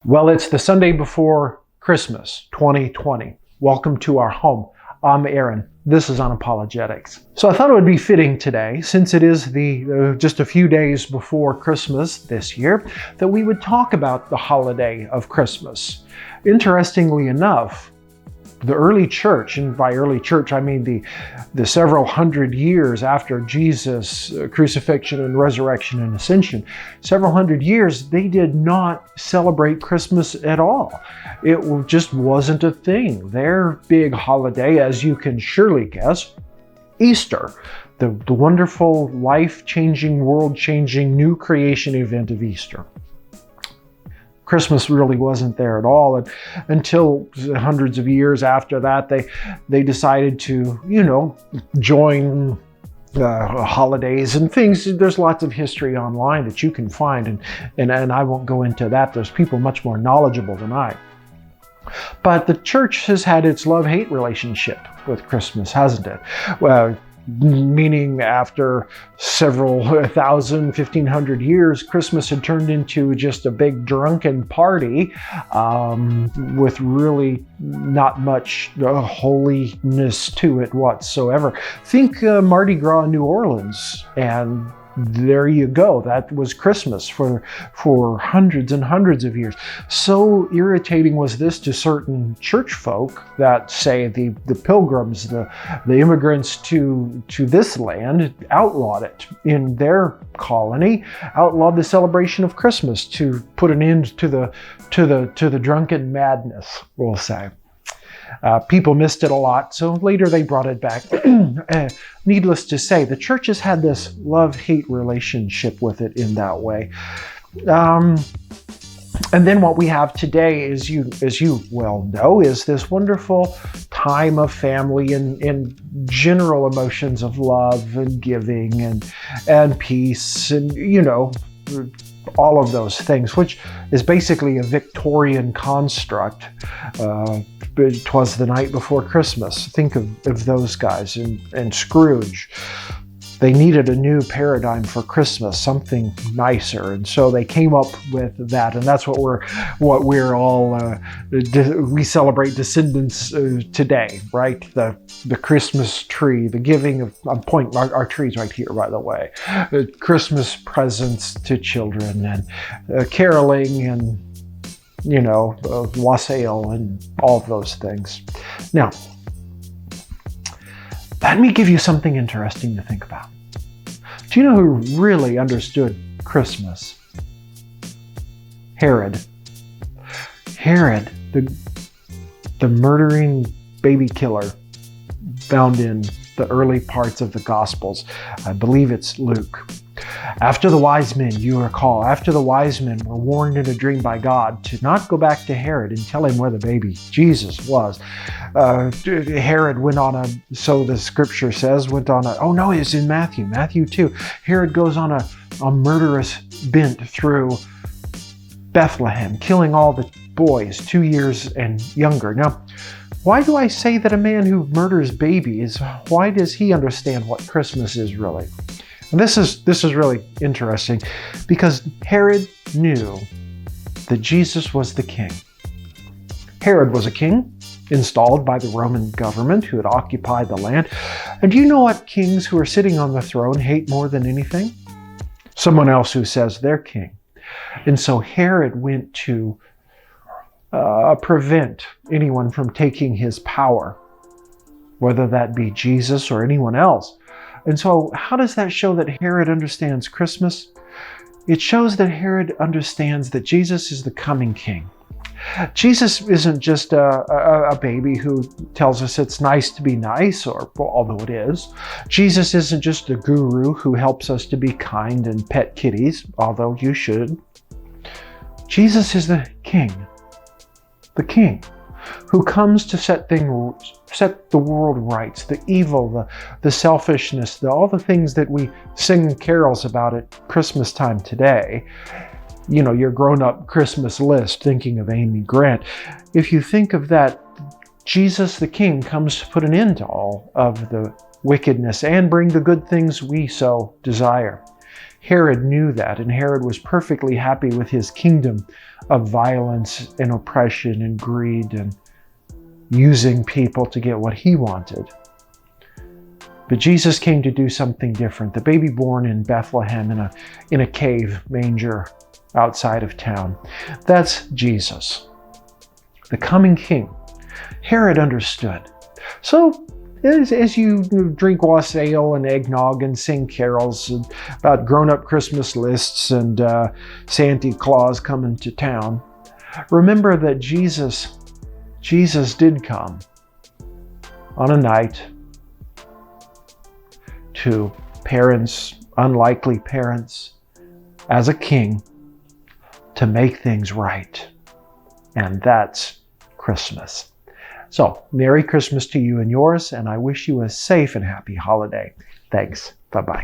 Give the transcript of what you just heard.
Well, it's the Sunday before Christmas, 2020. Welcome to our home. I'm Aaron. This is Unapologetics. So I thought it would be fitting today, since it is just a few days before Christmas this year, that we would talk about the holiday of Christmas. Interestingly enough, the early church, and by early church I mean the several hundred years after Jesus' crucifixion and resurrection and ascension, several hundred years, they did not celebrate Christmas at all. It just wasn't a thing. Their big holiday, as you can surely guess, Easter, the wonderful, life-changing, world-changing, new creation event of Easter. Christmas really wasn't there at all, and until hundreds of years after that, they decided to, join holidays and things. There's lots of history online that you can find, and I won't go into that. There's people much more knowledgeable than I. But the church has had its love-hate relationship with Christmas, hasn't it? Well, meaning after several 1,500 years, Christmas had turned into just a big drunken party with really not much holiness to it whatsoever. Think Mardi Gras in New Orleans, and there you go. That was Christmas for hundreds and hundreds of years. So irritating was this to certain church folk that, say, the pilgrims, the immigrants to this land, outlawed it in their colony, outlawed the celebration of Christmas to put an end to the drunken madness, we'll say. People missed it a lot, so later they brought it back. Needless to say, the church has had this love-hate relationship with it in that way. And then what we have today, as you well know, is this wonderful time of family and general emotions of love and giving and peace and, all of those things, which is basically a Victorian construct. It was the night before Christmas. Think of those guys and Scrooge. They needed a new paradigm for Christmas, something nicer, and so they came up with that, and that's what we're all we celebrate descendants today, right? The Christmas tree, the giving of, I'm pointing our trees right here, by the way, Christmas presents to children and caroling and wassail and all of those things. Now, let me give you something interesting to think about. Do you know who really understood Christmas? Herod. Herod, the murdering baby killer found in the early parts of the Gospels. I believe it's Luke. After the wise men, you recall, after the wise men were warned in a dream by God to not go back to Herod and tell him where the baby Jesus was, Herod went on so the scripture says, oh no, it's in Matthew 2. Herod goes on a murderous bent through Bethlehem, killing all the boys 2 years and younger. Now, why do I say that a man who murders babies, why does he understand what Christmas is really? And this is really interesting, because Herod knew that Jesus was the king. Herod was a king installed by the Roman government who had occupied the land. And do you know what kings who are sitting on the throne hate more than anything? Someone else who says they're king. And so Herod went to prevent anyone from taking his power, whether that be Jesus or anyone else. And so how does that show that Herod understands Christmas? It shows that Herod understands that Jesus is the coming king. Jesus isn't just a baby who tells us it's nice to be nice, although it is. Jesus isn't just a guru who helps us to be kind and pet kitties, although you should. Jesus is the king who comes to set the world right, the evil, the selfishness, all the things that we sing carols about at Christmas time today. Your grown-up Christmas list, thinking of Amy Grant. If you think of that, Jesus the King comes to put an end to all of the wickedness and bring the good things we so desire. Herod knew that, and Herod was perfectly happy with his kingdom of violence and oppression and greed and using people to get what he wanted. But Jesus came to do something different. The baby born in Bethlehem in a cave manger outside of town. That's Jesus, the coming king. Herod understood. So as you drink wassail and eggnog and sing carols about grown-up Christmas lists and Santa Claus coming to town, remember that Jesus did come on a night to parents, unlikely parents, as a king, to make things right. And that's Christmas. So, Merry Christmas to you and yours, and I wish you a safe and happy holiday. Thanks. Bye-bye.